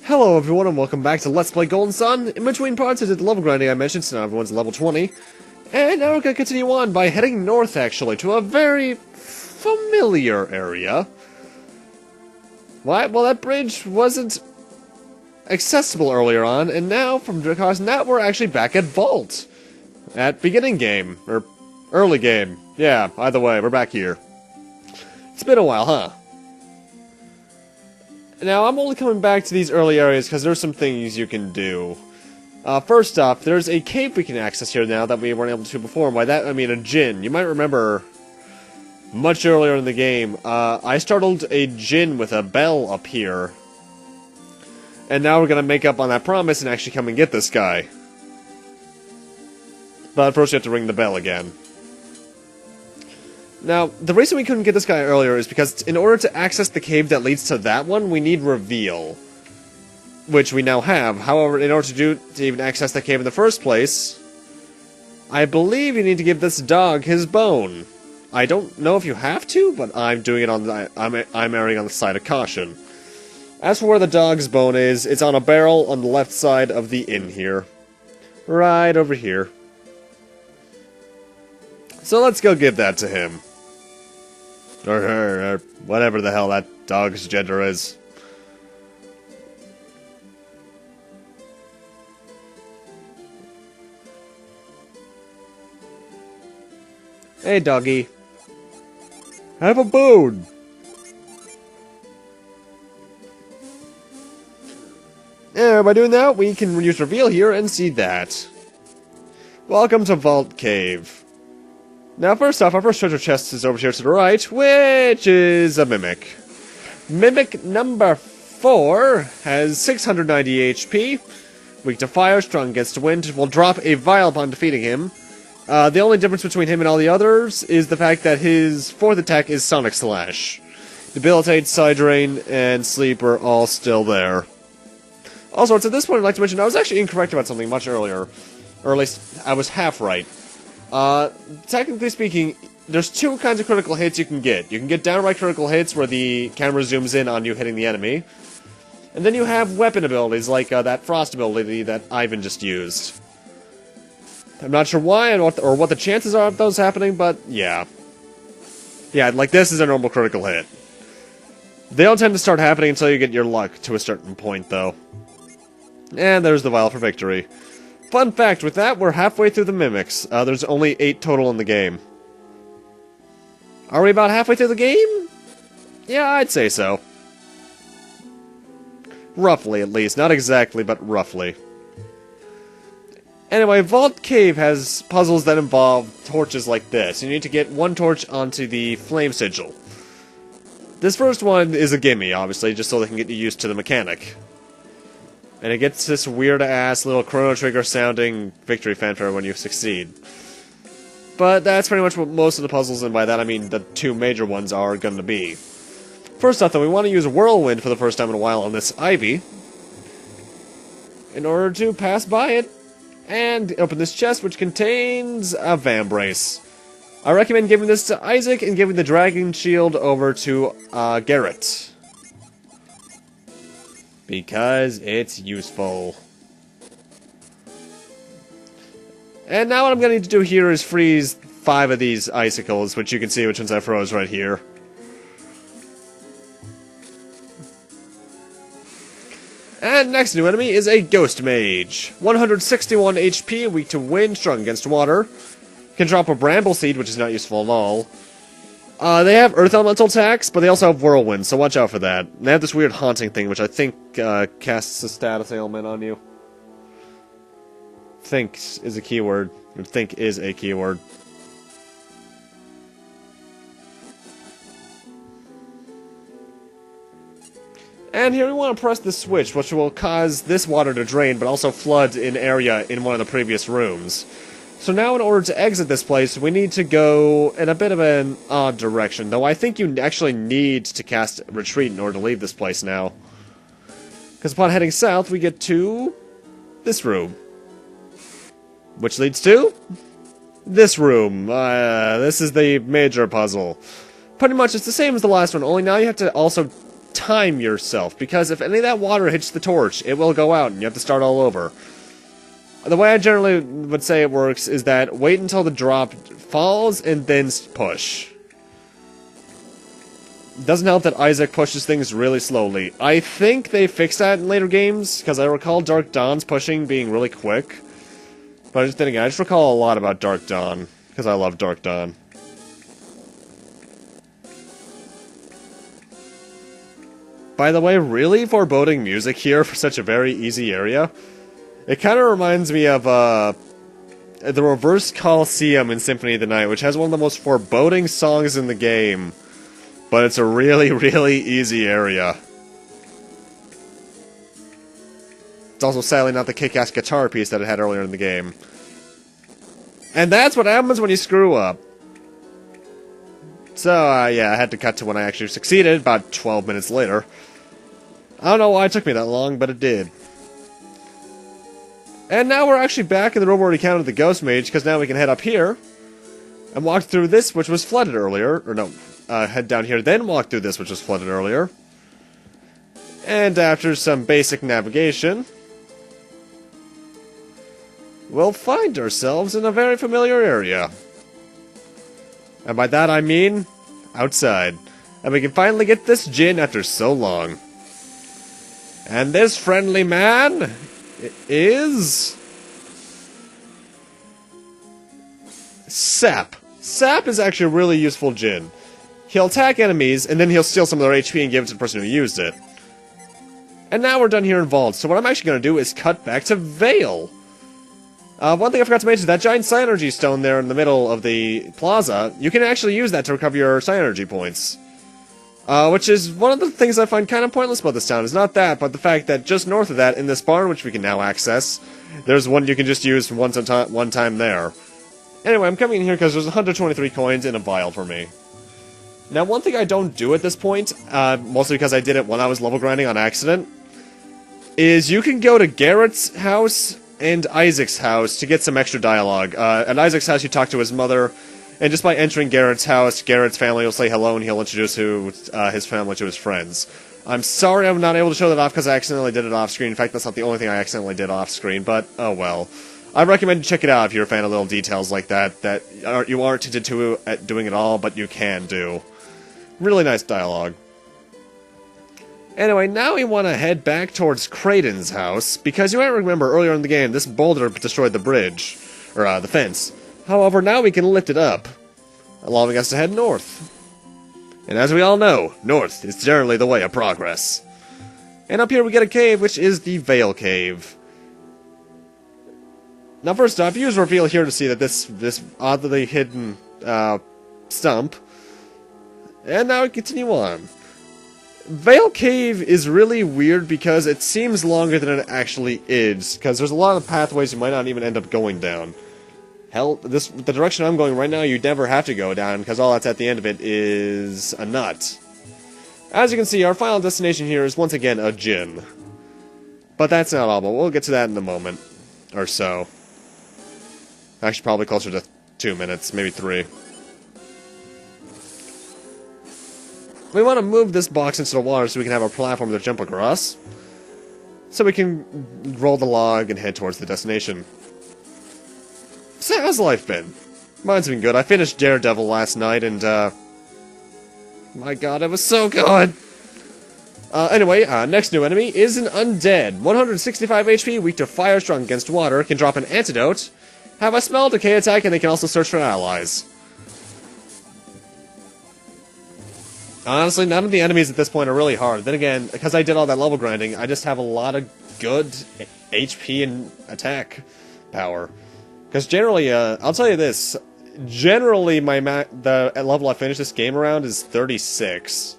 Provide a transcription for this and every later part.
Hello everyone and welcome back to Let's Play Golden Sun. In between parts I did the level grinding I mentioned, so now everyone's level 20. And now we're going to continue on by heading north actually, to a very familiar area. Why? Well, that bridge wasn't accessible earlier on, and now, because now we're actually back at Vault. At beginning game, or early game. Yeah, either way, we're back here. It's been a while, huh? Now, I'm only coming back to these early areas because there's some things you can do. First off, there's a cave we can access here now that we weren't able to before, and by that I mean a Djinn. You might remember, much earlier in the game, I startled a Djinn with a bell up here. And now we're gonna make up on that promise and actually come and get this guy. But first you have to ring the bell again. Now, the reason we couldn't get this guy earlier is because in order to access the cave that leads to that one, we need Reveal. Which we now have. However, in order to even access that cave in the first place, I believe you need to give this dog his bone. I don't know if you have to, but I'm doing it on the... I'm erring on the side of caution. As for where the dog's bone is, it's on a barrel on the left side of the inn here. Right over here. So let's go give that to him. Or her, or whatever the hell that dog's gender is. Hey, doggy. Have a bone! Yeah, by doing that, we can use Reveal here and see that. Welcome to Vault Cave. Now, first off, our first treasure chest is over here to the right, which is a Mimic. Mimic number 4 has 690 HP, weak to fire, strong against wind, will drop a Vale upon defeating him. The only difference between him and all the others is the fact that his 4th attack is Sonic Slash. Debilitate, Side Drain, and Sleep are all still there. Also, at this point I'd like to mention I was actually incorrect about something much earlier. Or at least, I was half right. Technically speaking, there's 2 kinds of critical hits you can get. You can get downright critical hits where the camera zooms in on you hitting the enemy. And then you have weapon abilities like that Frost ability that Ivan just used. I'm not sure why or what the chances are of those happening, but yeah. Yeah, like this is a normal critical hit. They don't tend to start happening until you get your luck to a certain point, though. And there's the Vile for victory. Fun fact, with that, we're halfway through the Mimics. There's only 8 total in the game. Are we about halfway through the game? Yeah, I'd say so. Roughly, at least. Not exactly, but roughly. Anyway, Vault Cave has puzzles that involve torches like this. You need to get 1 torch onto the Flame Sigil. This first one is a gimme, obviously, just so they can get you used to the mechanic. And it gets this weird-ass little Chrono Trigger-sounding victory fanfare when you succeed. But that's pretty much what most of the puzzles, and by that I mean the 2 major ones, are going to be. First off, though, we want to use Whirlwind for the first time in a while on this Ivy, in order to pass by it, and open this chest, which contains a Vambrace. I recommend giving this to Isaac, and giving the Dragon Shield over to Garrett. Because it's useful. And now what I'm going to need to do here is freeze 5 of these icicles, which you can see which ones I froze right here. And next new enemy is a Ghost Mage. 161 HP, weak to wind, strong against water. Can drop a Bramble Seed, which is not useful at all. They have Earth Elemental attacks, but they also have Whirlwind, so watch out for that. And they have this weird haunting thing, which I think casts a status ailment on you. Think is a keyword. Or think is a keyword. And here we want to press the switch, which will cause this water to drain, but also flood an area in one of the previous rooms. So now in order to exit this place, we need to go in a bit of an odd direction. Though I think you actually need to cast Retreat in order to leave this place now. Because upon heading south, we get to this room. Which leads to this room. This is the major puzzle. Pretty much it's the same as the last one, only now you have to also time yourself, because if any of that water hits the torch, it will go out and you have to start all over. The way I generally would say it works is that wait until the drop falls and then push. It doesn't help that Isaac pushes things really slowly. I think they fixed that in later games, because I recall Dark Dawn's pushing being really quick. But then again, I just recall a lot about Dark Dawn, because I love Dark Dawn. By the way, really foreboding music here for such a very easy area. It kind of reminds me of the Reverse Coliseum in Symphony of the Night, which has one of the most foreboding songs in the game. But it's a really, really easy area. It's also sadly not the kick-ass guitar piece that it had earlier in the game. And that's what happens when you screw up. So, yeah, I had to cut to when I actually succeeded, about 12 minutes later. I don't know why it took me that long, but it did. And now we're actually back in the room where we encountered the Ghost Mage, because now we can head up here and walk through this, which was flooded earlier. Or no, head down here, then walk through this, which was flooded earlier. And after some basic navigation, we'll find ourselves in a very familiar area. And by that I mean outside. And we can finally get this Djinn after so long. And this friendly man is Sap. Sap is actually a really useful Djinn. He'll attack enemies, and then he'll steal some of their HP and give it to the person who used it. And now we're done here in Vault, so what I'm actually going to do is cut back to Vale. One thing I forgot to mention, that giant Psynergy stone there in the middle of the plaza, you can actually use that to recover your Psynergy points. Which is one of the things I find kind of pointless about this town. It's not that, but the fact that just north of that, in this barn, which we can now access, there's one you can just use one time there. Anyway, I'm coming in here because there's 123 coins in a vial for me. Now, one thing I don't do at this point, mostly because I did it when I was level grinding on accident, is you can go to Garrett's house and Isaac's house to get some extra dialogue. At Isaac's house, you talk to his mother, and just by entering Garrett's house, Garrett's family will say hello, and he'll introduce his family to his friends. I'm sorry I'm not able to show that off because I accidentally did it off-screen. In fact, that's not the only thing I accidentally did off-screen, but oh well. I recommend you check it out if you're a fan of little details like that you aren't tempted to at doing it all, but you can do. Really nice dialogue. Anyway, now we want to head back towards Kraden's house, because you might remember earlier in the game, this boulder destroyed the bridge, or the fence. However, now we can lift it up, allowing us to head north. And as we all know, north is generally the way of progress. And up here we get a cave, which is the Vale Cave. Now first off, use reveal here to see that this oddly hidden stump. And now we continue on. Vale Cave is really weird because it seems longer than it actually is, because there's a lot of pathways you might not even end up going down. Hell, the direction I'm going right now, you never have to go down, because all that's at the end of it is a nut. As you can see, our final destination here is once again a Djinn. But that's not all, but we'll get to that in a moment. Or so. Actually, probably closer to 2 minutes, maybe 3. We want to move this box into the water so we can have a platform to jump across. So we can roll the log and head towards the destination. So how's life been? Mine's been good. I finished Daredevil last night and, my god, it was so good! Anyway, next new enemy is an undead. 165 HP, weak to fire, strong against water, can drop an antidote, have a spell decay attack, and they can also search for allies. Honestly, none of the enemies at this point are really hard. Then again, because I did all that level grinding, I just have a lot of good HP and attack power. Because generally, I'll tell you this, generally the level I finished this game around is 36.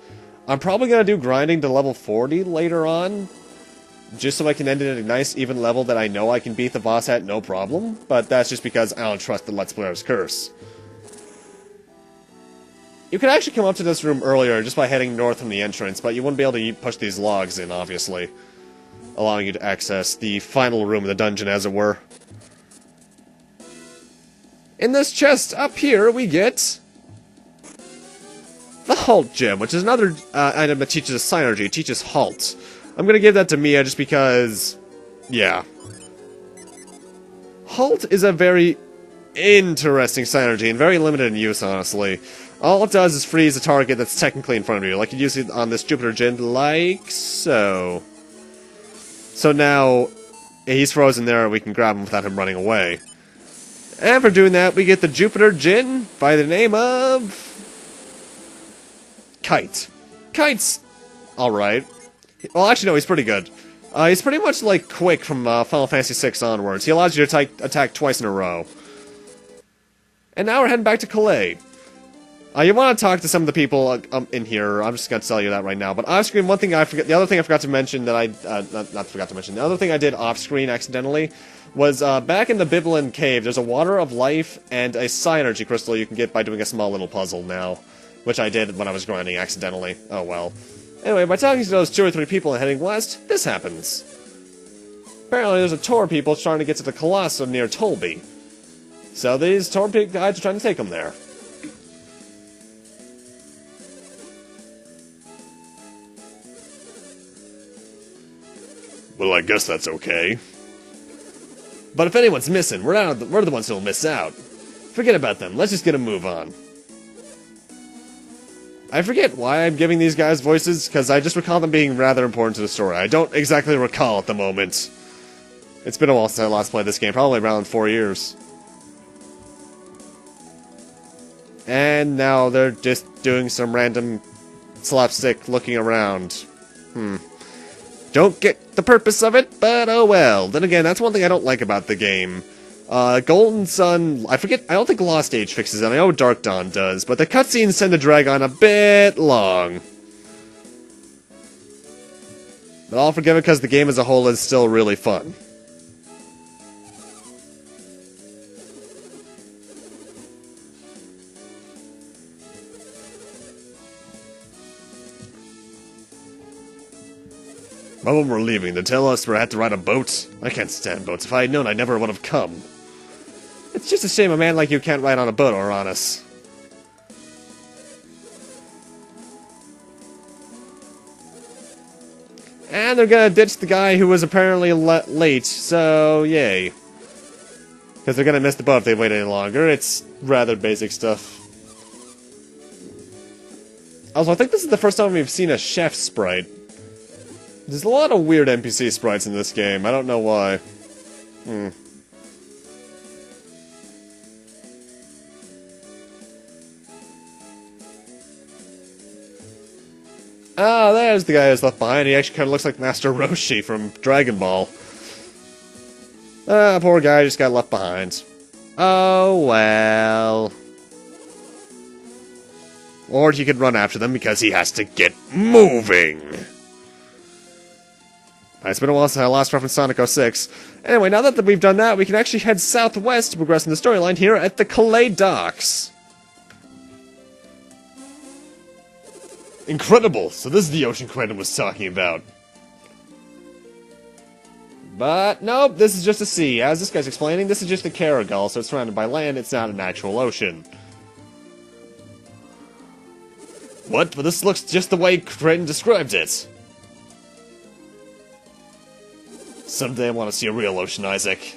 I'm probably going to do grinding to level 40 later on, just so I can end it at a nice even level that I know I can beat the boss at no problem, but that's just because I don't trust the Let's Player's curse. You could actually come up to this room earlier just by heading north from the entrance, but you wouldn't be able to push these logs in, obviously, allowing you to access the final room of the dungeon, as it were. In this chest up here, we get the Halt Gem, which is another item that teaches synergy. It teaches Halt. I'm gonna give that to Mia just because, yeah. Halt is a very interesting synergy and very limited in use, honestly. All it does is freeze a target that's technically in front of you, like you use it on this Jupiter Djinn, like so. So now, he's frozen there, and we can grab him without him running away. And for doing that, we get the Jupiter Djinn by the name of... Kite. Kite's alright. Well, actually, no, he's pretty good. He's pretty much like Quick from Final Fantasy VI onwards. He allows you to attack twice in a row. And now we're heading back to Calais. You want to talk to some of the people in here. I'm just going to tell you that right now. But off-screen, the other thing I forgot to mention that the other thing I did off-screen accidentally was back in the Biblin Cave, there's a Water of Life and a Synergy Crystal you can get by doing a small little puzzle now. Which I did when I was grinding accidentally. Oh well. Anyway, by talking to those 2 or 3 people and heading west, this happens. Apparently there's a tour of people trying to get to the Colosseum near Tolby. So these tour guides are trying to take them there. Well, I guess that's okay. But if anyone's missing, we're the ones who'll miss out. Forget about them, let's just get a move on. I forget why I'm giving these guys voices, because I just recall them being rather important to the story. I don't exactly recall at the moment. It's been a while since I last played this game, probably around 4 years. And now they're just doing some random slapstick looking around. Don't get the purpose of it, but oh well. Then again, that's one thing I don't like about the game. Golden Sun, I don't think Lost Age fixes it, I know Dark Dawn does, but the cutscenes tend to drag on a bit long. But I'll forgive it because the game as a whole is still really fun. But when we're leaving, they tell us we had to ride a boat. I can't stand boats. If I had known, I never would have come. It's just a shame a man like you can't ride on a boat, Uranus. And they're gonna ditch the guy who was apparently late, so yay. Because they're gonna miss the boat if they wait any longer. It's rather basic stuff. Also, I think this is the first time we've seen a chef sprite. There's a lot of weird NPC sprites in this game. I don't know why. Ah, there's the guy who's left behind. He actually kind of looks like Master Roshi from Dragon Ball. Ah, poor guy just got left behind. Oh, well. Or he could run after them because he has to get moving. It's been a while since I last referenced Sonic 06. Anyway, now that we've done that, we can actually head southwest to progress in the storyline here at the Calais docks. Incredible! So this is the ocean Quentin was talking about. But, nope, this is just a sea. As this guy's explaining, this is just a Caragol, so it's surrounded by land, it's not an actual ocean. What? But this looks just the way Quentin described it. Someday I want to see a real ocean, Isaac.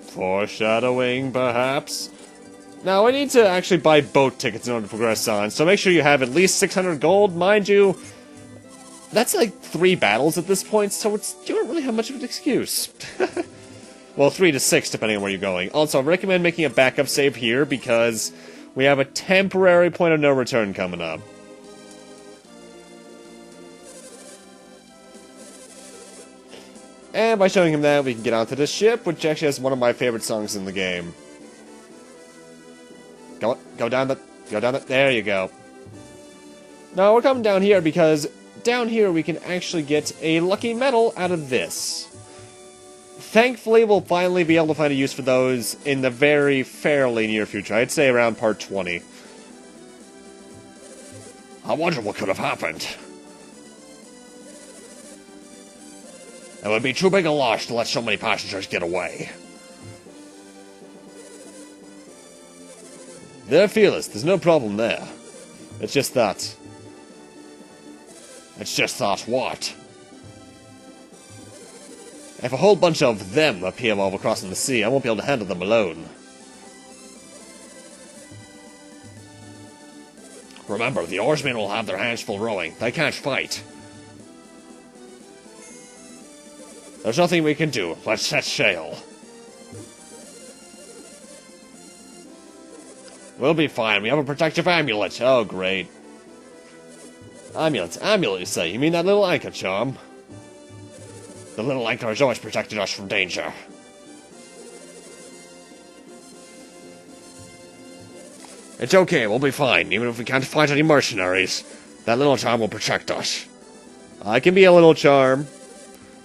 Foreshadowing, perhaps? Now, I need to actually buy boat tickets in order to progress on, so make sure you have at least 600 gold. Mind you, that's like 3 battles at this point, so you don't really have much of an excuse. Well, 3 to 6, depending on where you're going. Also, I recommend making a backup save here, because we have a temporary point of no return coming up. And by showing him that, we can get onto this ship, which actually has one of my favorite songs in the game. Go down the, there you go. Now, we're coming down here because down here we can actually get a lucky medal out of this. Thankfully, we'll finally be able to find a use for those in the very fairly near future. I'd say around part 20. I wonder what could have happened. It would be too big a loss to let so many passengers get away. They're fearless, there's no problem there. It's just that. It's just that what? If a whole bunch of them appear while we're crossing the sea, I won't be able to handle them alone. Remember, the oarsmen will have their hands full rowing. They can't fight. There's nothing we can do. Let's set sail. We'll be fine. We have a protective amulet. Oh, great. Amulet. Amulet, you say? You mean that little anchor charm? The little anchor has always protected us from danger. It's okay, we'll be fine. Even if we can't fight any mercenaries, that little charm will protect us. I can be a little charm.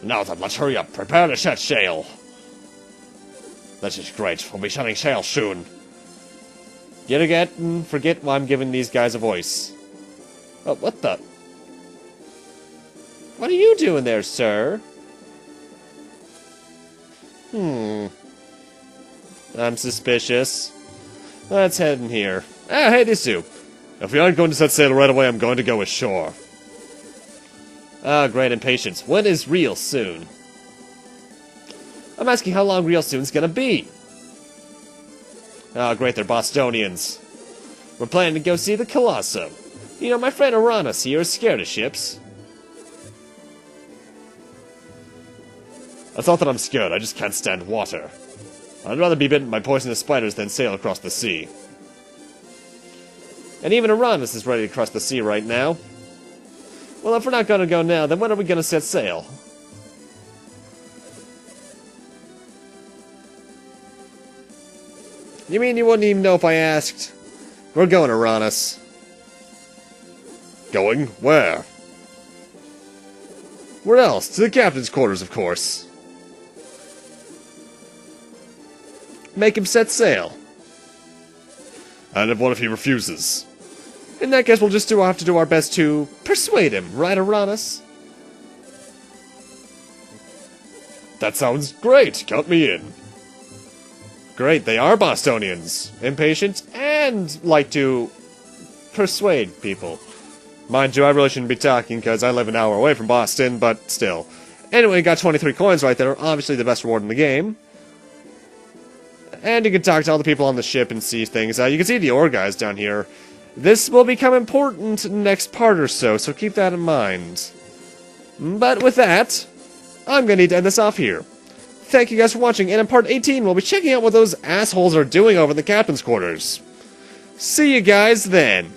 Now then, let's hurry up. Prepare to set sail. This is great. We'll be setting sail soon. Yet again, forget why I'm giving these guys a voice. Oh, what the? What are you doing there, sir? I'm suspicious. Let's head in here. Ah, hey, these two. If we aren't going to set sail right away, I'm going to go ashore. Ah, great impatience. When is real soon? I'm asking how long real soon's gonna be. Ah, great, they're Bostonians. We're planning to go see the Colosso. You know, my friend Uranus here is scared of ships. It's not that I'm scared, I just can't stand water. I'd rather be bitten by poisonous spiders than sail across the sea. And even Uranus is ready to cross the sea right now. Well, if we're not gonna go now, then when are we gonna set sail? You mean you wouldn't even know if I asked? We're going, Uranus. Going? Where? Where else? To the captain's quarters, of course. Make him set sail. And what if he refuses? In that case, we'll just have to do our best to persuade him, right, Uranus? That sounds great. Count me in. Great, they are Bostonians. Impatient and like to persuade people. Mind you, I really shouldn't be talking because I live an hour away from Boston, but still. Anyway, got 23 coins right there. Obviously the best reward in the game. And you can talk to all the people on the ship and see things. You can see the ore guys down here. This will become important next part or so, so keep that in mind. But with that, I'm going to need to end this off here. Thank you guys for watching, and in part 18, we'll be checking out what those assholes are doing over in the captain's quarters. See you guys then.